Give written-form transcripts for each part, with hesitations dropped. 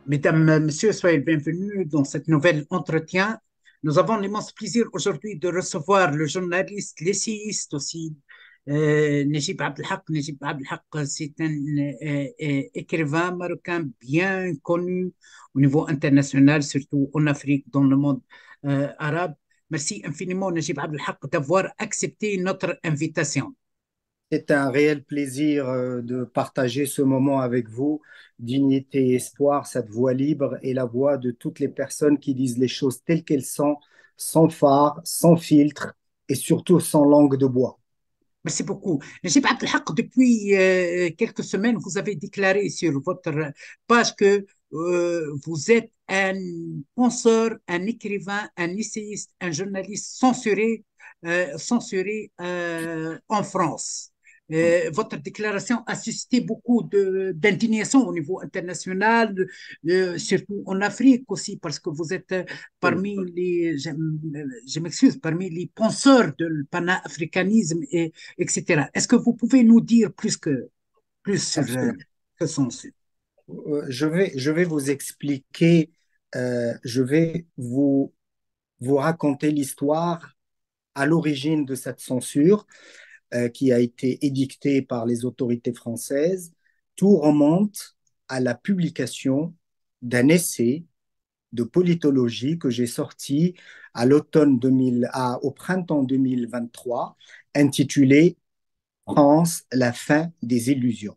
Mesdames, Messieurs, soyez le bienvenus dans cette nouvel entretien. Nous avons l'immense plaisir aujourd'hui de recevoir le journaliste, l'essayiste aussi, Najib Abdelhak. Najib Abdelhak, c'est un écrivain marocain bien connu au niveau international, surtout en Afrique, dans le monde arabe. Merci infiniment, Najib Abdelhak, d'avoir accepté notre invitation. C'est un réel plaisir de partager ce moment avec vous. Dignité et espoir, cette voix libre est la voix de toutes les personnes qui disent les choses telles qu'elles sont, sans phare, sans filtre et surtout sans langue de bois. Merci beaucoup. Najib Abdelhak, depuis quelques semaines, vous avez déclaré sur votre page que vous êtes un penseur, un écrivain, un essayiste, un journaliste censuré en France. Votre déclaration a suscité beaucoup d'indignation au niveau international, surtout en Afrique aussi, parce que vous êtes parmi les, je m'excuse, parmi les penseurs du panafricanisme et etc. Est-ce que vous pouvez nous dire plus sur Absolument. ce sens? Je vais vous expliquer, je vais vous raconter l'histoire à l'origine de cette censure qui a été édictée par les autorités françaises. Tout remonte à la publication d'un essai de politologie que j'ai sorti à au printemps 2023, intitulé France, la fin des illusions.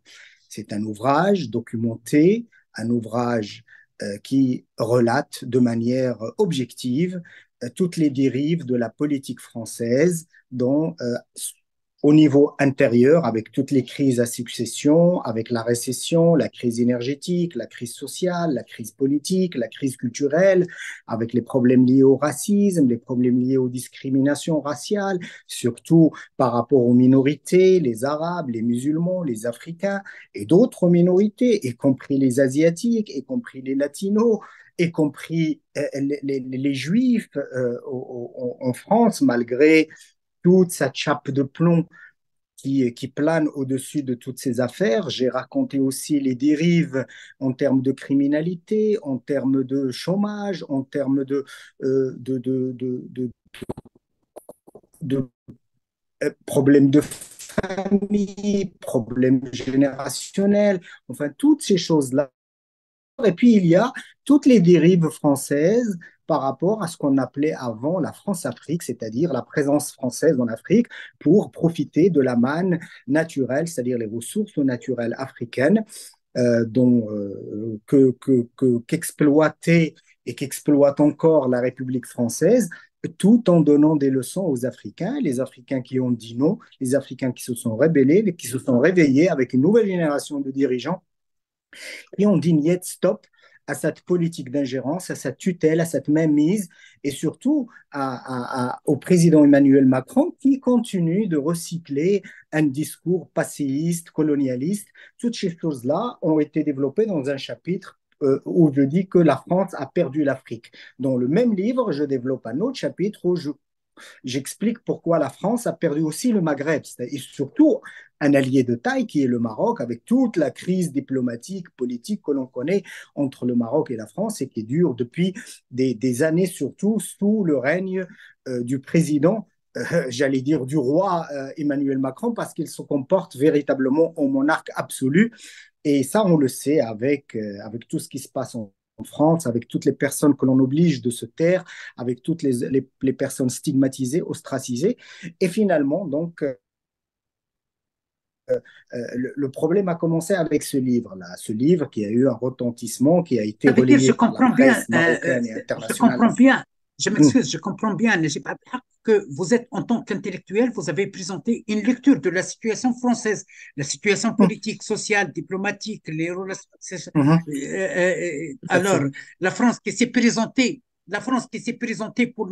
C'est un ouvrage documenté, un ouvrage qui relate de manière objective toutes les dérives de la politique française, dont au niveau intérieur, avec toutes les crises à succession, avec la récession, la crise énergétique, la crise sociale, la crise politique, la crise culturelle, avec les problèmes liés au racisme, les problèmes liés aux discriminations raciales, surtout par rapport aux minorités, les Arabes, les musulmans, les Africains et d'autres minorités, y compris les Asiatiques, y compris les Latinos, y compris les Juifs en France, malgré toute cette chape de plomb qui plane au-dessus de toutes ces affaires. J'ai raconté aussi les dérives en termes de criminalité, en termes de chômage, en termes de problèmes de famille, problèmes générationnels, enfin toutes ces choses-là. Et puis, il y a toutes les dérives françaises par rapport à ce qu'on appelait avant la France-Afrique, c'est-à-dire la présence française en Afrique pour profiter de la manne naturelle, c'est-à-dire les ressources naturelles africaines qu'exploitait et qu'exploite encore la République française, tout en donnant des leçons aux Africains, les Africains qui ont dit non, les Africains qui se sont rébellés, qui se sont réveillés avec une nouvelle génération de dirigeants et on dit niet, stop à cette politique d'ingérence, à cette tutelle, à cette mainmise, et surtout au président Emmanuel Macron qui continue de recycler un discours passéiste, colonialiste. Toutes ces choses-là ont été développées dans un chapitre où je dis que la France a perdu l'Afrique. Dans le même livre, je développe un autre chapitre où j'explique pourquoi la France a perdu aussi le Maghreb, et surtout un allié de taille qui est le Maroc, avec toute la crise diplomatique, politique que l'on connaît entre le Maroc et la France et qui dure depuis des années, surtout sous le règne du président j'allais dire du roi Emmanuel Macron, parce qu'il se comporte véritablement en monarque absolu. Et ça, on le sait avec tout ce qui se passe en France, avec toutes les personnes que l'on oblige de se taire, avec toutes les personnes stigmatisées, ostracisées. Et finalement, donc, le problème a commencé avec ce livre-là, ce livre qui a eu un retentissement, qui a été Ça veut dire, relayé par la presse marocaine et je internationale. comprends bien, je Hum, m'excuse, je comprends bien, Najib Abdelhak, que vous êtes en tant qu'intellectuel, vous avez présenté une lecture de la situation française, la situation hum, politique, sociale, diplomatique, les relations. Alors, Absolument. la France qui s'est présentée, la France qui s'est présentée pour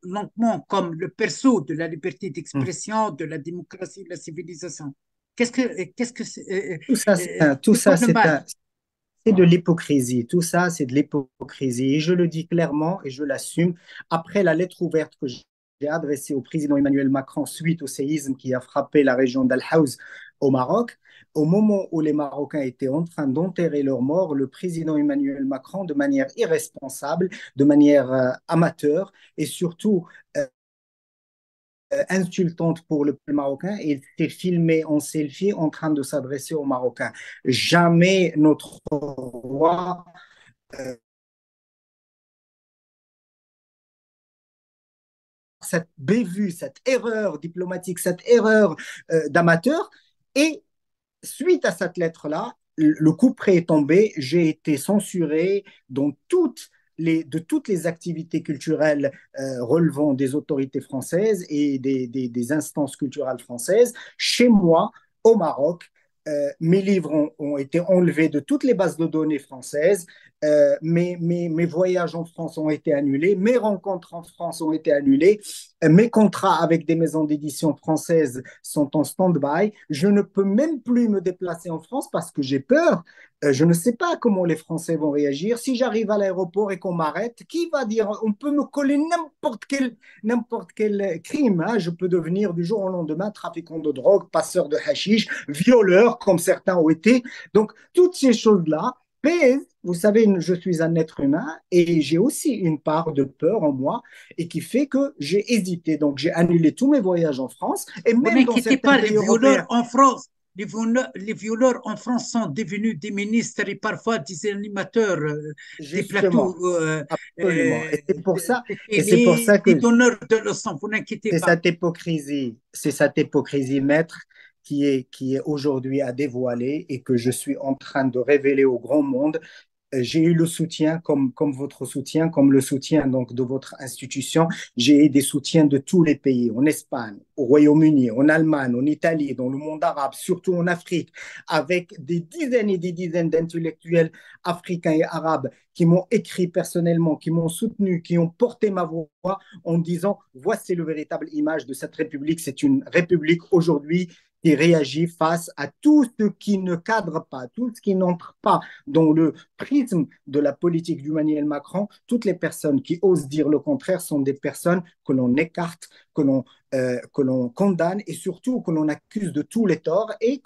lentement comme le berceau de la liberté Hum. d'expression, de la démocratie, de la civilisation. Qu'est-ce que Tout c'est quoi ça, le mal? c'est de l'hypocrisie. Tout ça, c'est de l'hypocrisie. Et je le dis clairement et je l'assume après la lettre ouverte que j'ai j'ai adressé au président Emmanuel Macron suite au séisme qui a frappé la région d'Al-Haouz au Maroc. Au moment où les Marocains étaient en train d'enterrer leurs morts, le président Emmanuel Macron, de manière irresponsable, de manière amateur et surtout insultante pour le peuple marocain, il s'est filmé en selfie en train de s'adresser aux Marocains. Jamais notre roi euh, cette bévue, cette erreur diplomatique, cette erreur d'amateur. Et suite à cette lettre-là, le coup près est tombé. J'ai été censuré de toutes les activités culturelles relevant des autorités françaises et des instances culturelles françaises. Chez moi, au Maroc, mes livres ont été enlevés de toutes les bases de données françaises. Mes voyages en France ont été annulés. Mes rencontres en France ont été annulées. Mes contrats avec des maisons d'édition françaises sont en stand-by. Je ne peux même plus me déplacer en France parce que j'ai peur. Je ne sais pas comment les Français vont réagir. Si j'arrive à l'aéroport et qu'on m'arrête, qui va dire, on peut me coller n'importe quel crime, hein. Je peux devenir du jour au lendemain trafiquant de drogue, passeur de hashish, violeur, comme certains ont été. Donc, toutes ces choses-là pèsent. Vous savez, je suis un être humain et j'ai aussi une part de peur en moi et qui fait que j'ai hésité. Donc, j'ai annulé tous mes voyages en France et Vous même dans n'inquiétez certains pas, les pays violeurs européens. en France, les violeurs en France sont devenus des ministres et parfois des animateurs des plateaux Justement, absolument. de Et c'est pour télé, ça des que donneurs de leçons. Vous n'inquiétez pas. c'est cette hypocrisie, maître, qui est aujourd'hui à dévoiler et que je suis en train de révéler au grand monde. J'ai eu le soutien, comme votre soutien, comme le soutien donc de votre institution. J'ai eu des soutiens de tous les pays, en Espagne, au Royaume-Uni, en Allemagne, en Italie, dans le monde arabe, surtout en Afrique, avec des dizaines et des dizaines d'intellectuels africains et arabes qui m'ont écrit personnellement, qui m'ont soutenu, qui ont porté ma voix en disant, voici le véritable image de cette République. C'est une République aujourd'hui qui réagit face à tout ce qui ne cadre pas, tout ce qui n'entre pas dans le prisme de la politique d'Emmanuel Macron. Toutes les personnes qui osent dire le contraire sont des personnes que l'on écarte, que l'on condamne et surtout que l'on accuse de tous les torts et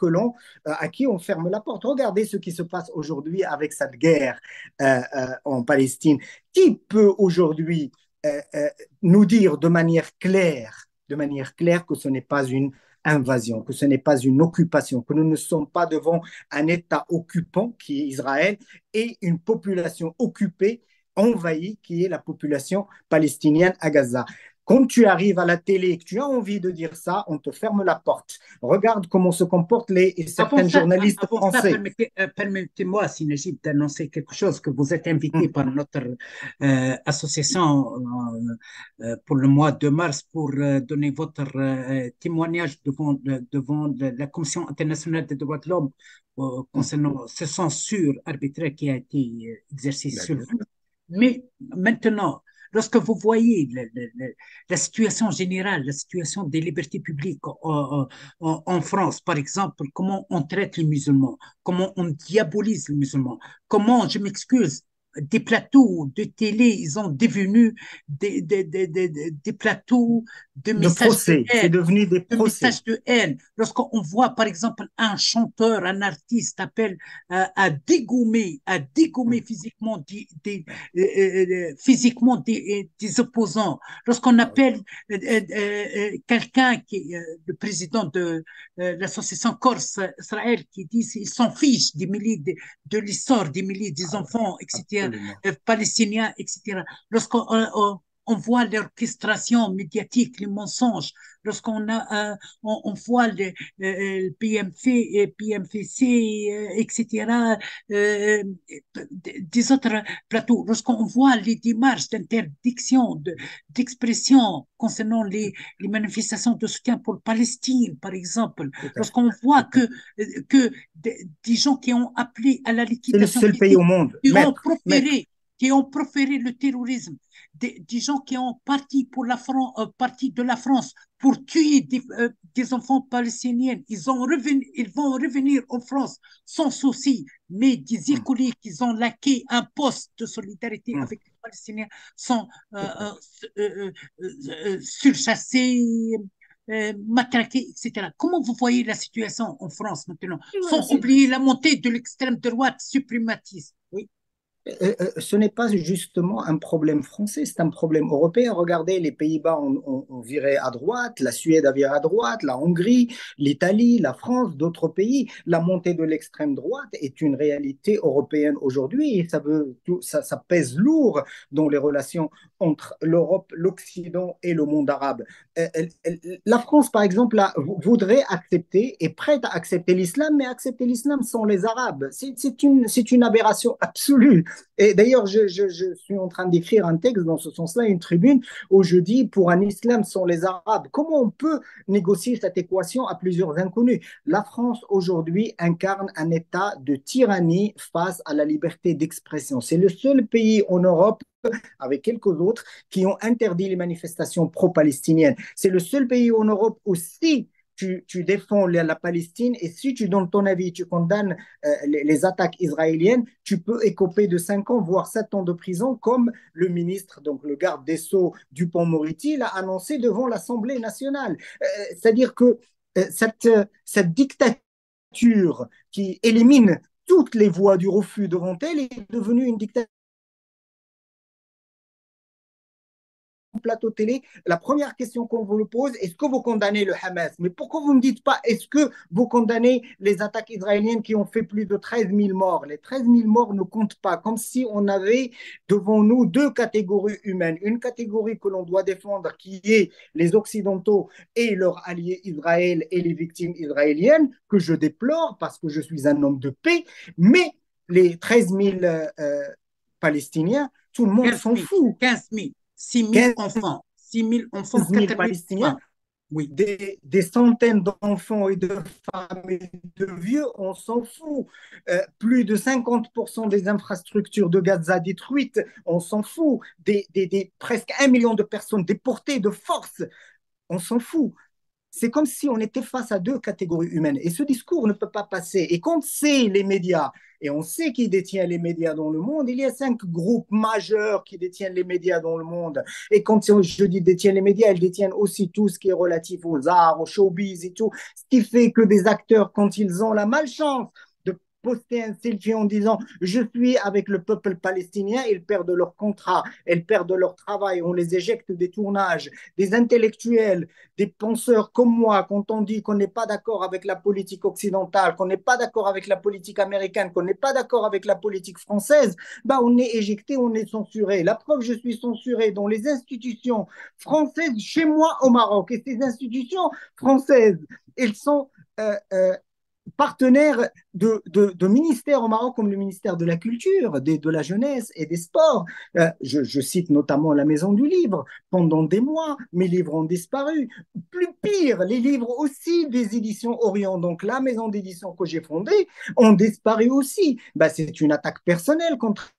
à qui on ferme la porte. Regardez ce qui se passe aujourd'hui avec cette guerre en Palestine. Qui peut aujourd'hui nous dire de manière claire que ce n'est pas une invasion, que ce n'est pas une occupation, que nous ne sommes pas devant un État occupant qui est Israël et une population occupée, envahie, qui est la population palestinienne à Gaza. Quand tu arrives à la télé et que tu as envie de dire ça, on te ferme la porte. Regarde comment se comportent certains journalistes Avant ça français. permettez-moi, si Najib, d'annoncer quelque chose, que vous êtes invité Hum, par notre association pour le mois de mars pour donner votre témoignage devant la Commission internationale des droits de l'homme hum. concernant ce censure arbitraire qui a été exercée sur D'accord. vous. Mais maintenant, lorsque vous voyez la situation générale, la situation des libertés publiques en France, par exemple, comment on traite les musulmans, comment on diabolise les musulmans, comment, je m'excuse, des plateaux de télé, ils ont devenu des plateaux de De messages de procès, c'est haine, devenu des de procès. messages de haine. Lorsqu'on voit, par exemple, un chanteur, un artiste appelle à dégommer Hum, physiquement ouais. physiquement des opposants, lorsqu'on Ah oui. appelle quelqu'un qui est le président de l'association Corse Israël qui dit qu'il s'en fiche des milliers de l'histoire des milliers des Ah ouais. enfants, etc., Absolument. palestiniens, etc. Lorsqu'on on voit l'orchestration médiatique, les mensonges, lorsqu'on on voit le PMC, PMFC, etc., euh, des autres plateaux, lorsqu'on voit les démarches d'interdiction, d'expression concernant les manifestations de soutien pour Palestine, par exemple, Tout à fait. lorsqu'on voit Tout à fait. que des gens qui ont appelé à la C'est le liquidation seul pays physique, au monde. qui ont Maître. proféré, qui ont proféré le terrorisme, des gens qui ont parti, parti de la France pour tuer des enfants palestiniens. Ils vont revenir en France sans souci, mais des Hum, écoliers qui ont laqué un poste de solidarité hum. avec Palestiniens sont surchassés, matraqués, etc. Comment vous voyez la situation en France maintenant, Voilà, sans oublier la montée de l'extrême droite suprématiste? Oui, ce n'est pas justement un problème français, c'est un problème européen. Regardez, les Pays-Bas ont viré à droite, la Suède a viré à droite, la Hongrie, l'Italie, la France, d'autres pays. La montée de l'extrême droite est une réalité européenne aujourd'hui et ça pèse lourd dans les relations entre l'Europe, l'Occident et le monde arabe. La France, par exemple, voudrait accepter, est prête à accepter l'islam, mais accepter l'islam sans les Arabes. C'est une aberration absolue. Et d'ailleurs, je suis en train d'écrire un texte dans ce sens-là, une tribune, où je dis pour un islam sans les Arabes, comment on peut négocier cette équation à plusieurs inconnus? La France aujourd'hui incarne un état de tyrannie face à la liberté d'expression. C'est le seul pays en Europe avec quelques autres qui ont interdit les manifestations pro-palestiniennes. C'est le seul pays en Europe aussi tu défends la Palestine et si tu donnes ton avis, tu condamnes les attaques israéliennes, tu peux écoper de 5 ans, voire 7 ans de prison, comme le ministre, donc le garde des Sceaux Dupond-Moretti, l'a annoncé devant l'Assemblée nationale. C'est-à-dire que cette dictature qui élimine toutes les voies du refus devant elle est devenue une dictature plateau télé, la première question qu'on vous le pose, est-ce que vous condamnez le Hamas? Mais pourquoi vous ne me dites pas, est-ce que vous condamnez les attaques israéliennes qui ont fait plus de 13 000 morts? Les 13 000 morts ne comptent pas, comme si on avait devant nous deux catégories humaines. Une catégorie que l'on doit défendre, qui est les Occidentaux et leurs alliés Israël et les victimes israéliennes, que je déplore parce que je suis un homme de paix, mais les 13 000 Palestiniens, tout le monde 15 s'en 000, fout. 15 000, 6 000 15 enfants, 6 000 enfants, 000 4 000 Palestiniens, femmes. Oui, des centaines d'enfants et de femmes et de vieux, on s'en fout. Plus de 50% des infrastructures de Gaza détruites, on s'en fout. Presque 1 million de personnes déportées de force, on s'en fout. C'est comme si on était face à deux catégories humaines. Et ce discours ne peut pas passer. Et quand c'est les médias, et on sait qui détient les médias dans le monde, il y a 5 groupes majeurs qui détiennent les médias dans le monde. Et quand je dis détiennent les médias, ils détiennent aussi tout ce qui est relatif aux arts, aux showbiz et tout. Ce qui fait que des acteurs, quand ils ont la malchance de poster un selfie en disant je suis avec le peuple palestinien, ils perdent leur contrat, ils perdent leur travail, on les éjecte des tournages, des intellectuels, des penseurs comme moi, quand on dit qu'on n'est pas d'accord avec la politique occidentale, qu'on n'est pas d'accord avec la politique américaine, qu'on n'est pas d'accord avec la politique française, bah on est éjecté, on est censuré. La preuve, je suis censuré dans les institutions françaises chez moi au Maroc. Et ces institutions françaises, elles sont partenaires de ministères au Maroc comme le ministère de la Culture, de la Jeunesse et des Sports. Je cite notamment la Maison du Livre. Pendant des mois, mes livres ont disparu. Plus pire, les livres aussi des éditions Orient, donc la maison d'édition que j'ai fondée, ont disparu aussi. Bah, c'est une attaque personnelle contre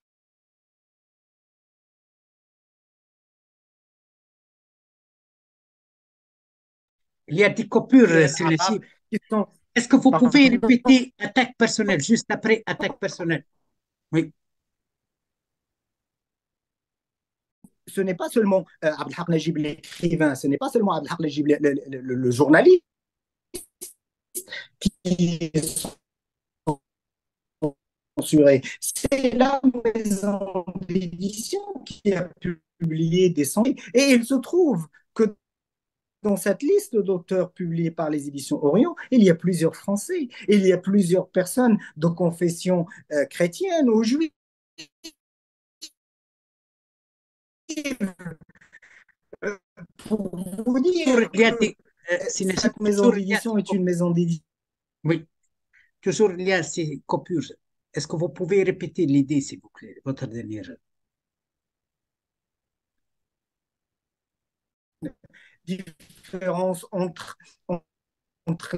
il y a des coupures les sur les Arabes chiffres. qui sont... Est-ce que vous pouvez Pardon, répéter attaque personnelle juste après attaque personnelle? Oui, ce n'est pas seulement Abdelhak Najib l'écrivain, ce n'est pas seulement Abdelhak Najib le journaliste qui censuré. C'est la maison d'édition qui a publié des centaines. Et il se trouve que dans cette liste d'auteurs publiés par les éditions Orient, il y a plusieurs Français, il y a plusieurs personnes de confession chrétienne ou juive. Pour vous toujours dire il y a que des, Najib, cette maison toujours il y a d'édition ces est une coupures. maison d'édition Oui, toujours il y a ces coupures. Est-ce que vous pouvez répéter l'idée, s'il vous plaît, votre dernière? différence entre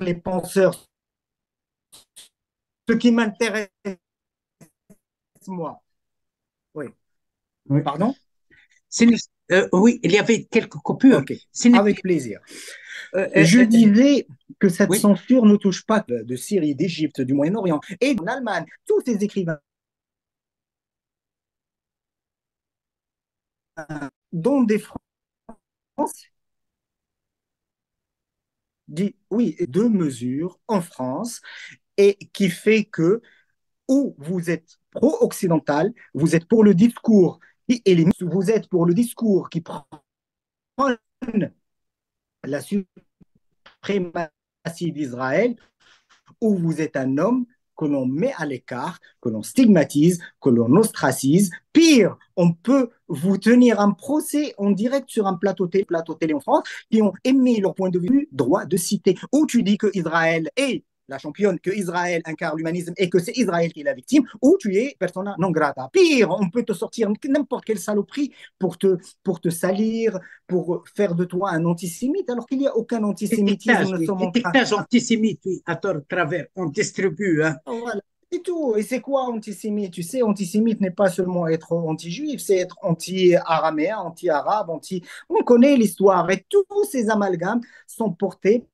les penseurs. Ce qui m'intéresse, moi. Oui. Oui. Pardon? Oui, il y avait quelques coupures. Ok, Ce n'était, avec plaisir. euh, euh, Je euh, disais que cette oui, censure ne touche pas de Syrie, d'Égypte, du Moyen-Orient et en Allemagne. Tous ces écrivains dans des France, dit oui, deux mesures en France, et qui fait que ou vous êtes pro-occidental, vous êtes pour le discours qui élimine, vous êtes pour le discours qui prend la suprématie d'Israël, ou vous êtes un homme que l'on met à l'écart, que l'on stigmatise, que l'on ostracise. Pire, on peut vous tenir un procès en direct sur un plateau télé en France qui ont émis leur point de vue, droit de citer, où tu dis que Israël est la championne, que Israël incarne l'humanisme et que c'est Israël qui est la victime, ou tu es persona non grata. Pire, on peut te sortir n'importe quelle saloperie pour te salir, pour faire de toi un antisémite, alors qu'il n'y a aucun antisémitisme. Nous sommes en train. L'étiquetage antisémite, oui, à tort, travers, on distribue, hein. Voilà. C'est tout. Et c'est quoi antisémite? Tu sais, antisémite n'est pas seulement être anti-juif, c'est être anti-araméen, anti-arabe, anti... On connaît l'histoire et tous ces amalgames sont portés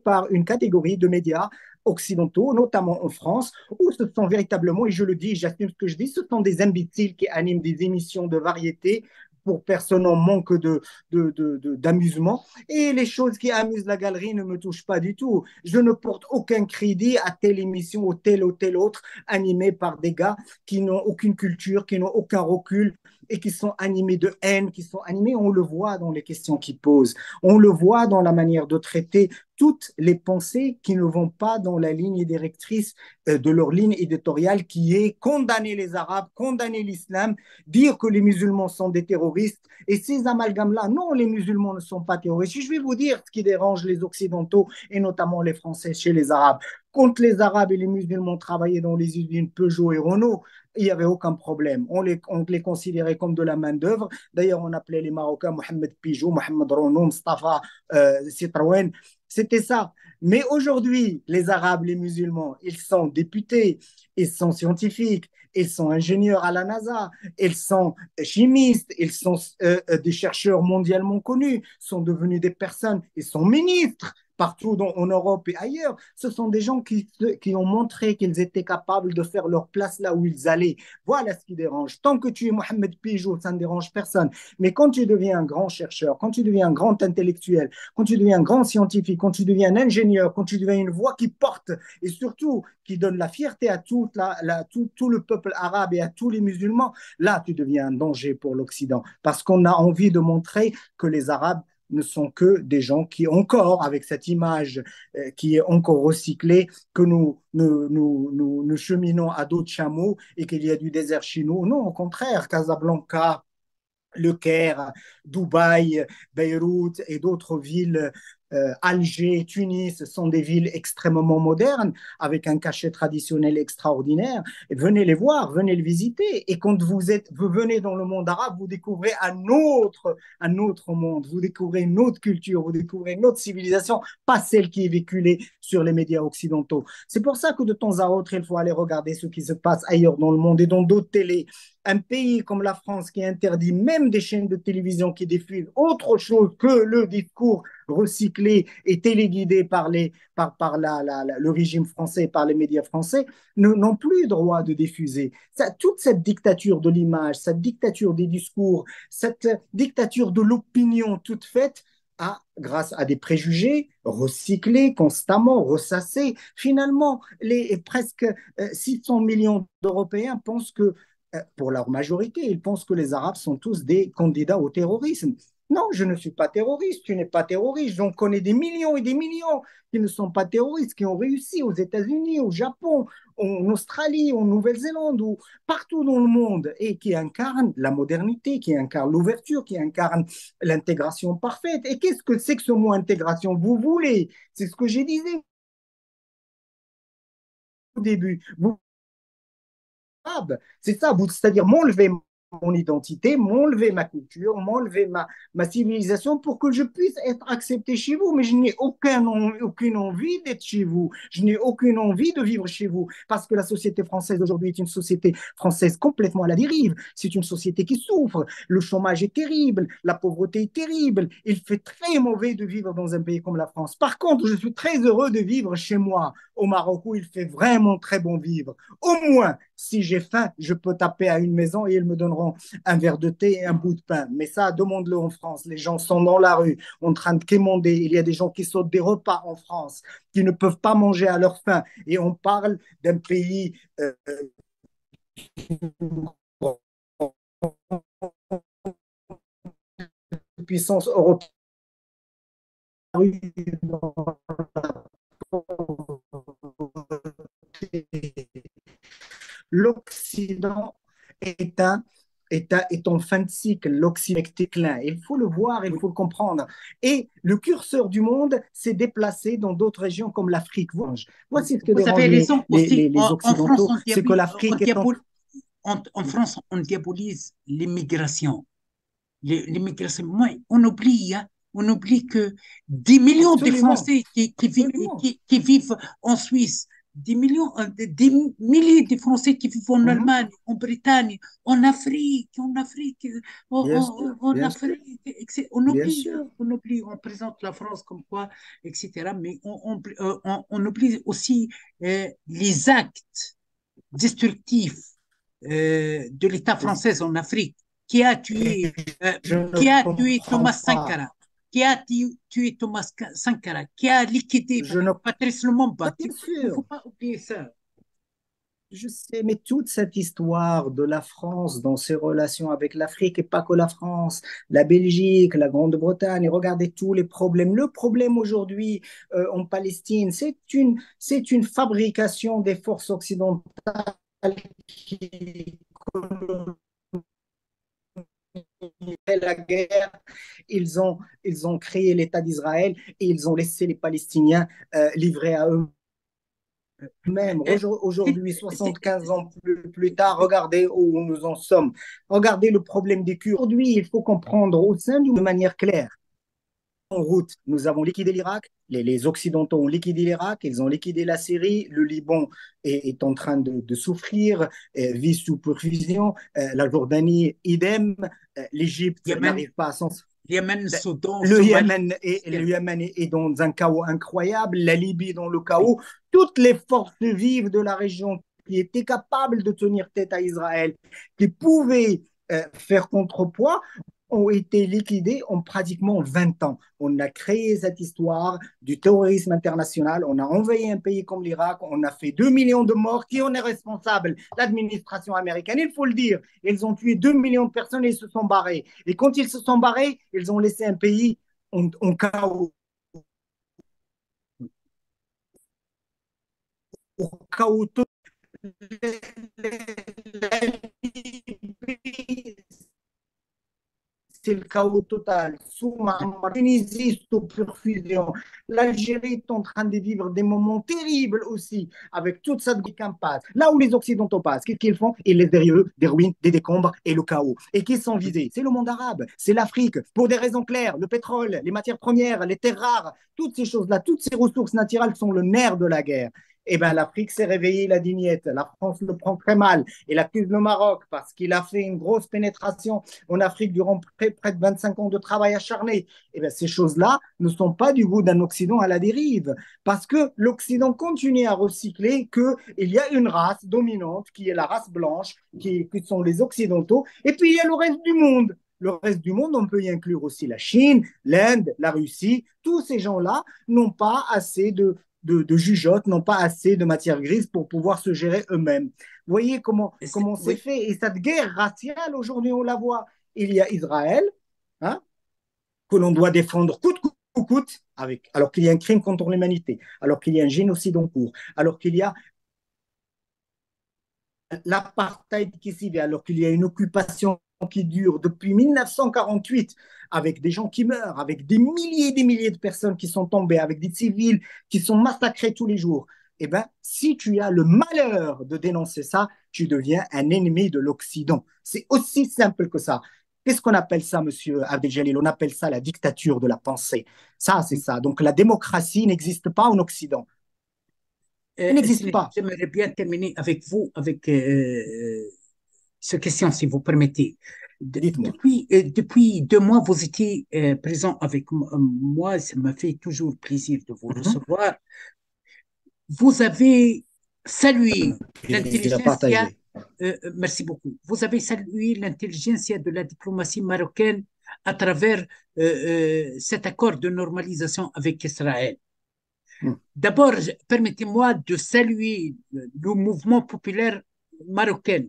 par une catégorie de médias occidentaux, notamment en France, où ce sont véritablement, et je le dis, j'assume ce que je dis, ce sont des imbéciles qui animent des émissions de variété pour personne en manque d'amusement. Et les choses qui amusent la galerie ne me touchent pas du tout. Je ne porte aucun crédit à telle émission ou telle autre animée par des gars qui n'ont aucune culture, qui n'ont aucun recul et qui sont animés de haine, qui sont animés, on le voit dans les questions qu'ils posent, on le voit dans la manière de traiter toutes les pensées qui ne vont pas dans la ligne directrice de leur ligne éditoriale qui est condamner les Arabes, condamner l'islam, dire que les musulmans sont des terroristes. Et ces amalgames-là, non, les musulmans ne sont pas terroristes. Je vais vous dire ce qui dérange les Occidentaux et notamment les Français chez les Arabes. Quand les Arabes et les musulmans travaillaient dans les usines Peugeot et Renault, il n'y avait aucun problème. On les considérait comme de la main-d'œuvre. D'ailleurs, on appelait les Marocains Mohamed Peugeot, Mohamed Renault, Mustafa Citroën. C'était ça. Mais aujourd'hui, les Arabes, les musulmans, ils sont députés, ils sont scientifiques, ils sont ingénieurs à la NASA, ils sont chimistes, ils sont des chercheurs mondialement connus, sont devenus des personnes, ils sont ministres partout en Europe et ailleurs. Ce sont des gens qui ont montré qu'ils étaient capables de faire leur place là où ils allaient. Voilà ce qui dérange. Tant que tu es Mohamed Pijou, ça ne dérange personne. Mais quand tu deviens un grand chercheur, quand tu deviens un grand intellectuel, quand tu deviens un grand scientifique, quand tu deviens un ingénieur, quand tu deviens une voix qui porte et surtout qui donne la fierté à tout le peuple arabe et à tous les musulmans, là, tu deviens un danger pour l'Occident parce qu'on a envie de montrer que les Arabes ne sont que des gens qui encore, avec cette image qui est encore recyclée, que nous cheminons à dos de chameau et qu'il y a du désert chez nous. Non, au contraire, Casablanca, Le Caire, Dubaï, Beyrouth et d'autres villes, Alger, Tunis, sont des villes extrêmement modernes, avec un cachet traditionnel extraordinaire. Et venez les voir, venez les visiter. Et quand vous venez dans le monde arabe, vous découvrez un autre monde, vous découvrez une autre culture, vous découvrez une autre civilisation, pas celle qui est véhiculée sur les médias occidentaux. C'est pour ça que de temps à autre, il faut aller regarder ce qui se passe ailleurs dans le monde et dans d'autres télés. Un pays comme la France qui interdit même des chaînes de télévision qui diffusent autre chose que le discours recyclé et téléguidé le régime français, par les médias français, n'ont plus droit de diffuser. Toute cette dictature de l'image, cette dictature des discours, cette dictature de l'opinion toute faite, grâce à des préjugés recyclés constamment, ressassés. Finalement, les presque 600 millions d'Européens pensent que pour leur majorité, ils pensent que les Arabes sont tous des candidats au terrorisme. Non, je ne suis pas terroriste, tu n'es pas terroriste. J'en connais des millions et des millions qui ne sont pas terroristes, qui ont réussi aux États-Unis, au Japon, en Australie, en Nouvelle-Zélande, ou partout dans le monde, et qui incarnent la modernité, qui incarnent l'ouverture, qui incarnent l'intégration parfaite. Et qu'est-ce que c'est que ce mot intégration? Vous voulez, c'est ce que j'ai dit au début. Vous c'est ça, c'est-à-dire m'enlever mon identité, m'enlever ma culture, m'enlever ma civilisation pour que je puisse être accepté chez vous. Mais je n'ai aucune envie d'être chez vous. Je n'ai aucune envie de vivre chez vous parce que la société française aujourd'hui est une société française complètement à la dérive. C'est une société qui souffre. Le chômage est terrible, la pauvreté est terrible. Il fait très mauvais de vivre dans un pays comme la France. Par contre, je suis très heureux de vivre chez moi, au Maroc, où il fait vraiment très bon vivre. Au moins, si j'ai faim, je peux taper à une maison et ils me donneront donneront un verre de thé et un bout de pain. Mais ça, demande-le en France. Les gens sont dans la rue, en train de quémander. Il y a des gens qui sautent des repas en France, qui ne peuvent pas manger à leur faim. Et on parle d'un pays de puissance européenne. L'Occident est est en fin de cycle, l'Occident est déclin. Il faut le voir, il Oui. faut le comprendre. Et le curseur du monde s'est déplacé dans d'autres régions comme l'Afrique. Voici ce que Vous avez dérange raison aussi. les En France, Occidentaux, c'est que l'Afrique est en... en France, on diabolise l'immigration. L'immigration, moi, on oublie, hein, on oublie que 10 millions de Absolument, Français absolument. qui vivent en Suisse, 10 millions, des milliers de Français qui vivent en Mhm. Allemagne, en Bretagne, en Afrique, Bien sûr, en bien sûr, Afrique, bien sûr. on oublie, on présente la France comme quoi, etc. Mais on oublie aussi les actes destructifs de l'État français en Afrique, qui a Et tué, je ne qui a tué comprends Thomas pas. Sankara, tué Thomas Sankara, qui a liquidé Je ne... Patrice Lumumba. Bien Il ne sûr, faut pas oublier ça. je sais, mais toute cette histoire de la France dans ses relations avec l'Afrique, et pas que la France, la Belgique, la Grande-Bretagne, et regardez tous les problèmes. Le problème aujourd'hui en Palestine, c'est une fabrication des forces occidentales qui la guerre, ils ont créé l'État d'Israël et ils ont laissé les Palestiniens livrés à eux même Euh, c'est- aujourd'hui, c'est- 75 ans plus tard, regardez où nous en sommes. Regardez le problème des Kurdes. Aujourd'hui, il faut comprendre au sein de manière claire. En route, nous avons liquidé l'Irak, les Occidentaux ont liquidé l'Irak, ils ont liquidé la Syrie, le Liban est en train de souffrir, vit sous perfusion, la Jordanie, idem, l'Égypte Yémen, n'arrive pas à s'en... Yémen, Soudan, Somalie, Le etc. Yémen est dans un chaos incroyable, la Libye dans le chaos, toutes les forces vives de la région qui étaient capables de tenir tête à Israël, qui pouvaient faire contrepoids, ont été liquidés en pratiquement 20 ans. On a créé cette histoire du terrorisme international, on a envahi un pays comme l'Irak, on a fait 2 millions de morts. Qui en est responsable? L'administration américaine, il faut le dire. Ils ont tué 2 millions de personnes et ils se sont barrés. Et quand ils se sont barrés, ils ont laissé un pays en chaos. Au chaos total. C'est le chaos total. Soumar, Tunisie sous perfusion. L'Algérie est en train de vivre des moments terribles aussi, avec toute cette impasse. Là où les Occidentaux passent, qu'est-ce qu'ils font? Ils laissent derrière eux des ruines, des décombres et le chaos. Et qui sont visés? C'est le monde arabe, c'est l'Afrique, pour des raisons claires. Le pétrole, les matières premières, les terres rares, toutes ces choses-là, toutes ces ressources naturelles sont le nerf de la guerre. Eh bien, l'Afrique s'est réveillée la dignette. La France le prend très mal et l'accuse le Maroc parce qu'il a fait une grosse pénétration en Afrique durant près de 25 ans de travail acharné. Eh bien, ces choses-là ne sont pas du goût d'un Occident à la dérive, parce que l'Occident continue à recycler qu'il y a une race dominante qui est la race blanche, qui sont les Occidentaux, et puis il y a le reste du monde. Le reste du monde, on peut y inclure aussi la Chine, l'Inde, la Russie. Tous ces gens-là n'ont pas assez de jugeotes, n'ont pas assez de matière grise pour pouvoir se gérer eux-mêmes. Vous voyez comment c'est Oui, fait. Et cette guerre raciale, aujourd'hui, on la voit. Il y a Israël, hein, que l'on doit défendre coûte que coûte, alors qu'il y a un crime contre l'humanité, alors qu'il y a un génocide en cours, alors qu'il y a l'apartheid qui s'y vit, alors qu'il y a une occupation qui dure depuis 1948, avec des gens qui meurent, avec des milliers de personnes qui sont tombées, avec des civils qui sont massacrés tous les jours. Eh bien, si tu as le malheur de dénoncer ça, tu deviens un ennemi de l'Occident. C'est aussi simple que ça. Qu'est-ce qu'on appelle ça, monsieur Abdel On appelle ça la dictature de la pensée. Ça, c'est ça. Donc, la démocratie n'existe pas en Occident. Elle n'existe pas. j'aimerais bien terminer avec vous, avec cette question, si vous permettez. Dites-moi. Depuis 2 mois, vous étiez présent avec moi. Ça m'a fait toujours plaisir de vous Mhm. recevoir. Vous avez salué Plaisir l'intelligentsia, partagé. merci beaucoup. Vous avez salué l'intelligence de la diplomatie marocaine à travers cet accord de normalisation avec Israël. Mm. D'abord, permettez-moi de saluer le mouvement populaire marocain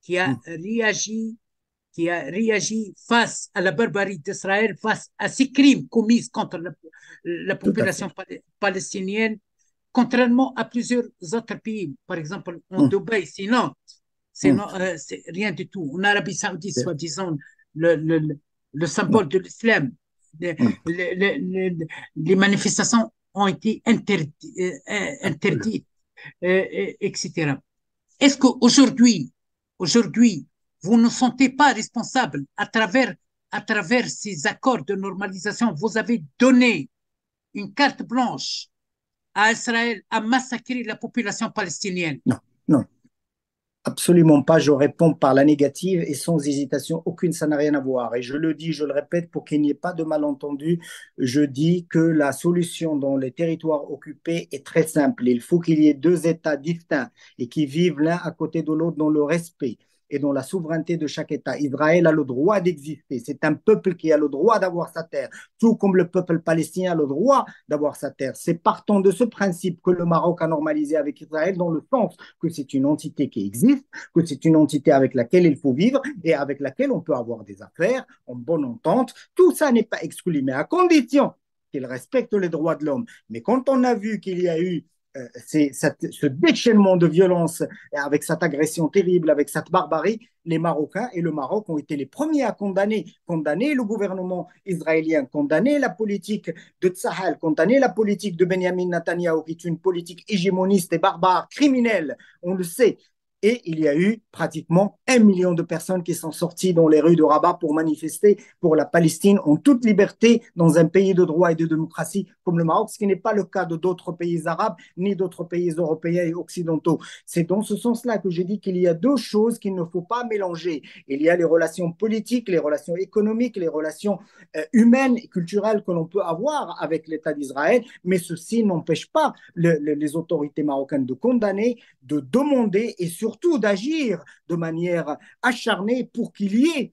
qui a Mm. réagi, qui a réagi face à la barbarie d'Israël, face à ces crimes commis contre la Tout à population fait. palestinienne, contrairement à plusieurs autres pays. Par exemple, en Mm. Dubaï, c'est Nantes, Mm. c'est rien du tout. En Arabie Saoudite, C'est- soi-disant, le, le, le Non. symbole de l'islam, les, Mm. les manifestations ont été Absolument. interdites, etc. Est-ce qu'aujourd'hui, aujourd'hui, vous ne sentez pas responsable à travers ces accords de normalisation, vous avez donné une carte blanche à Israël à massacrer la population palestinienne? Non. Non. Absolument pas, je réponds par la négative et sans hésitation aucune, ça n'a rien à voir. Et je le dis, je le répète pour qu'il n'y ait pas de malentendu, je dis que la solution dans les territoires occupés est très simple. Il faut qu'il y ait deux États distincts et qui vivent l'un à côté de l'autre dans le respect et dans la souveraineté de chaque État. Israël a le droit d'exister. C'est un peuple qui a le droit d'avoir sa terre, tout comme le peuple palestinien a le droit d'avoir sa terre. C'est partant de ce principe que le Maroc a normalisé avec Israël dans le sens que c'est une entité qui existe, que c'est une entité avec laquelle il faut vivre et avec laquelle on peut avoir des affaires en bonne entente. Tout ça n'est pas exclu, mais à condition qu'il respecte les droits de l'homme. Mais quand on a vu qu'il y a eu ce déchaînement de violence avec cette agression terrible, avec cette barbarie, les Marocains et le Maroc ont été les premiers à condamner le gouvernement israélien, condamner la politique de Tsahal, condamner la politique de Benjamin Netanyahou, qui est une politique hégémoniste et barbare, criminelle, on le sait. Et il y a eu pratiquement 1 million de personnes qui sont sorties dans les rues de Rabat pour manifester pour la Palestine en toute liberté dans un pays de droit et de démocratie comme le Maroc, ce qui n'est pas le cas de d'autres pays arabes ni d'autres pays européens et occidentaux. C'est dans ce sens-là que je dis qu'il y a deux choses qu'il ne faut pas mélanger. Il y a les relations politiques, les relations économiques, les relations humaines et culturelles que l'on peut avoir avec l'État d'Israël, mais ceci n'empêche pas les autorités marocaines de condamner, de demander et surtout d'agir de manière acharnée pour qu'il y ait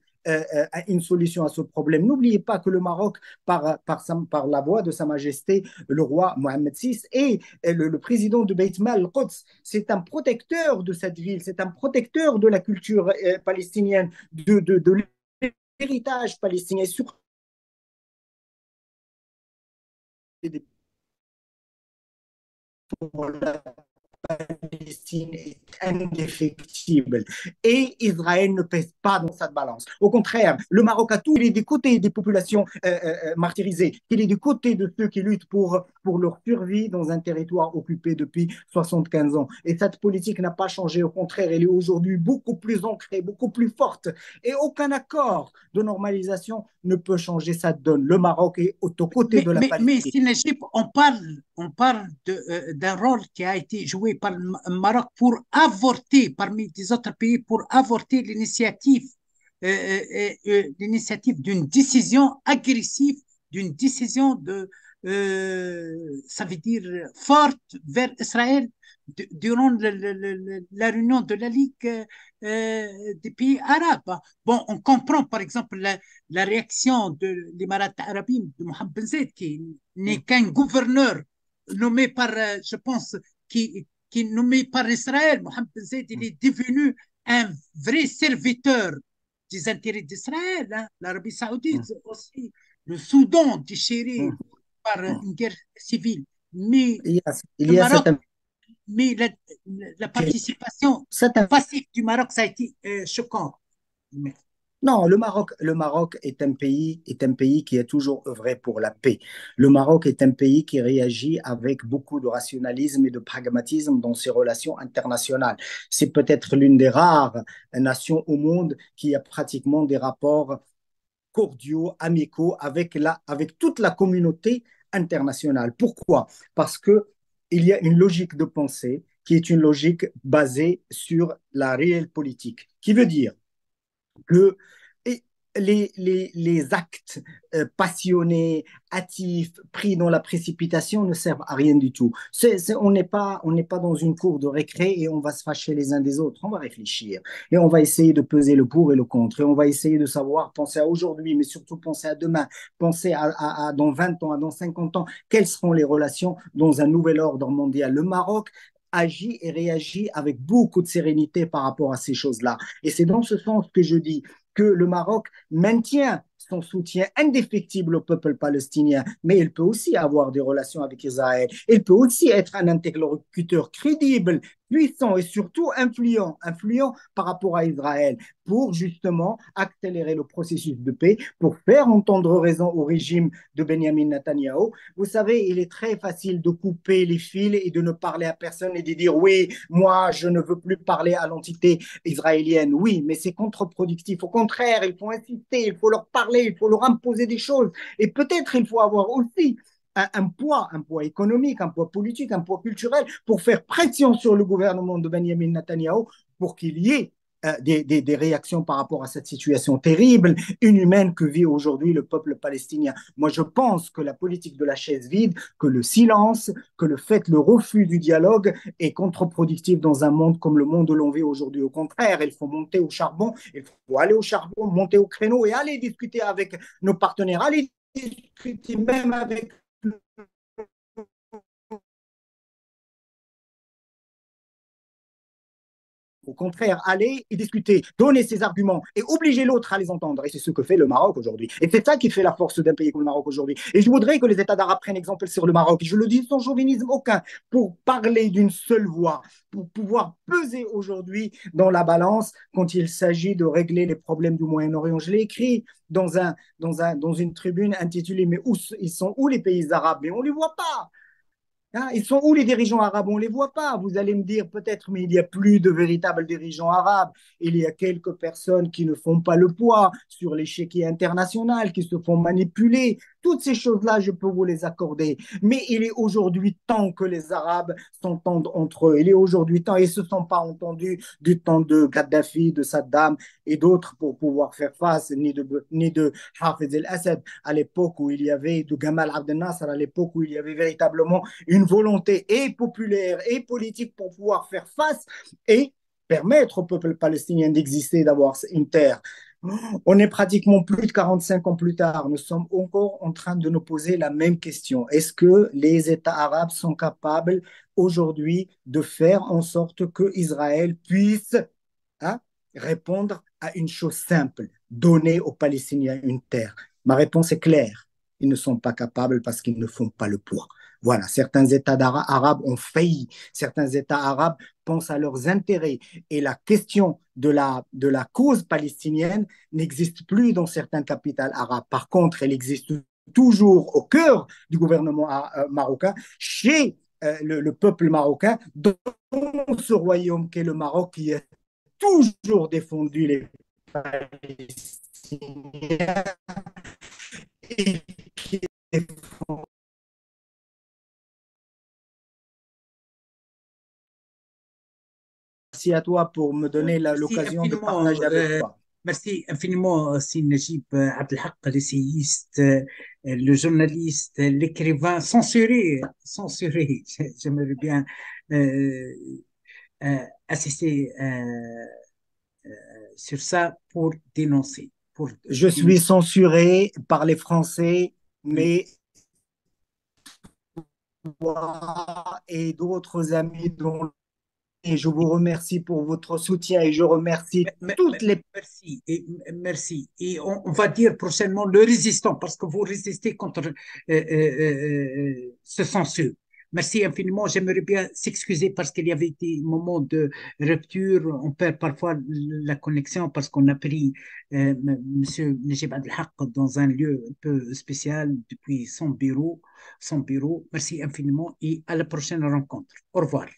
une solution à ce problème. N'oubliez pas que le Maroc, par la voix de Sa Majesté le roi Mohamed VI et le président de Beit Mal, Quds, c'est un protecteur de cette ville, c'est un protecteur de la culture palestinienne, de l'héritage palestinien, surtout pour la Palestine est indéfectible et Israël ne pèse pas dans cette balance. Au contraire, le Maroc a tout, il est du côté des populations martyrisées, il est du côté de ceux qui luttent pour leur survie dans un territoire occupé depuis 75 ans. Et cette politique n'a pas changé, au contraire, elle est aujourd'hui beaucoup plus ancrée, beaucoup plus forte et aucun accord de normalisation ne peut changer cette donne. Le Maroc est aux côtés de la Mais Palestine. si l'Égypte, on parle d'un rôle qui a été joué par le Maroc pour avorter, parmi les autres pays, pour avorter l'initiative d'une décision agressive, d'une décision ça veut dire forte vers Israël durant la réunion de la Ligue des pays arabes. Bon, on comprend par exemple la réaction de l'Émirat arabe de Mohamed Ben Zayed, qui n'est qu'un gouverneur nommé par, je pense, qui est nommé par Israël. Mohamed Ben Zayed, il est devenu un vrai serviteur des intérêts d'Israël. Hein. L'Arabie Saoudite aussi, le Soudan déchiré par une guerre civile. Mais Il le y a Maroc, cette, mais la participation cette passive du Maroc, ça a été choquant. Mais, Non, le Maroc est un pays qui a toujours œuvré pour la paix. Le Maroc est un pays qui réagit avec beaucoup de rationalisme et de pragmatisme dans ses relations internationales. C'est peut-être l'une des rares nations au monde qui a pratiquement des rapports cordiaux, amicaux avec toute la communauté internationale. Pourquoi? Parce que il y a une logique de pensée qui est une logique basée sur la réelle politique, qui veut dire que les actes passionnés, hâtifs, pris dans la précipitation ne servent à rien du tout. On n'est pas dans une cour de récré et on va se fâcher les uns des autres. On va réfléchir et on va essayer de peser le pour et le contre. Et on va essayer de savoir, penser à aujourd'hui, mais surtout penser à demain, penser à dans 20 ans, à dans 50 ans, quelles seront les relations dans un nouvel ordre mondial. Le Maroc agit et réagit avec beaucoup de sérénité par rapport à ces choses-là. Et c'est dans ce sens que je dis que le Maroc maintient son soutien indéfectible au peuple palestinien, mais il peut aussi avoir des relations avec Israël. Il peut aussi être un interlocuteur crédible, puissant et surtout influent par rapport à Israël pour justement accélérer le processus de paix, pour faire entendre raison au régime de Benjamin Netanyahou. Vous savez, il est très facile de couper les fils et de ne parler à personne et de dire oui, moi, je ne veux plus parler à l'entité israélienne. Oui, mais c'est contre-productif. Au contraire, il faut insister, il faut leur parler, il faut leur imposer des choses. Et peut-être il faut avoir aussi un poids économique, un poids politique, un poids culturel pour faire pression sur le gouvernement de Benjamin Netanyahou pour qu'il y ait des réactions par rapport à cette situation terrible, inhumaine que vit aujourd'hui le peuple palestinien. Moi, je pense que la politique de la chaise vide, que le silence, que le refus du dialogue est contre-productif dans un monde comme le monde où l'on vit aujourd'hui. Au contraire, il faut monter au charbon, il faut aller au charbon, monter au créneau et aller discuter avec nos partenaires, aller discuter même avec au contraire, aller et discuter, donner ses arguments et obliger l'autre à les entendre. Et c'est ce que fait le Maroc aujourd'hui. Et c'est ça qui fait la force d'un pays comme le Maroc aujourd'hui. Et je voudrais que les États d'Arabes prennent exemple sur le Maroc. Je le dis sans chauvinisme aucun, pour parler d'une seule voix, pour pouvoir peser aujourd'hui dans la balance quand il s'agit de régler les problèmes du Moyen-Orient. Je l'ai écrit dans une tribune intitulée Mais où ils sont où les pays arabes? Mais on ne les voit pas. Hein, ils sont où les dirigeants arabes? On ne les voit pas. Vous allez me dire peut-être, mais il n'y a plus de véritables dirigeants arabes. Il y a quelques personnes qui ne font pas le poids sur l'échiquier international, qui se font manipuler. Toutes ces choses-là, je peux vous les accorder. Mais il est aujourd'hui temps que les Arabes s'entendent entre eux. Il est aujourd'hui temps, et ils ne se sont pas entendus du temps de Kadhafi, de Saddam et d'autres pour pouvoir faire face, ni de Hafez el-Assad à l'époque où il y avait, de Gamal Abdel Nasser à l'époque où il y avait véritablement une volonté et populaire et politique pour pouvoir faire face et permettre au peuple palestinien d'exister, d'avoir une terre. On est pratiquement plus de 45 ans plus tard. Nous sommes encore en train de nous poser la même question. Est-ce que les États arabes sont capables aujourd'hui de faire en sorte que Israël puisse, hein, répondre à une chose simple, donner aux Palestiniens une terre? Ma réponse est claire. Ils ne sont pas capables parce qu'ils ne font pas le poids. Voilà, certains États arabes ont failli, certains États arabes pensent à leurs intérêts et la question de la cause palestinienne n'existe plus dans certaines capitales arabes. Par contre, elle existe toujours au cœur du gouvernement marocain, chez le peuple marocain, dans ce royaume qu'est le Maroc, qui a toujours défendu les Palestiniens et qui défend. Merci à toi pour me donner Merci l'occasion de infiniment, partager avec toi. merci infiniment, Si Najib Abdelhak, l'essayiste, le journaliste, l'écrivain, censuré. J'aimerais bien euh, assister sur ça pour dénoncer. Pour Je suis dénoncer. censuré par les Français, Oui. mais toi et d'autres amis dont et je vous remercie pour votre soutien et je remercie toutes les Merci merci. Et on va dire prochainement le résistant parce que vous résistez contre ce censure. Merci infiniment. J'aimerais bien s'excuser parce qu'il y avait des moments de rupture. On perd parfois la connexion parce qu'on a pris Monsieur Najib Abdelhak dans un lieu un peu spécial depuis son bureau. Son bureau. Merci infiniment et à la prochaine rencontre. Au revoir.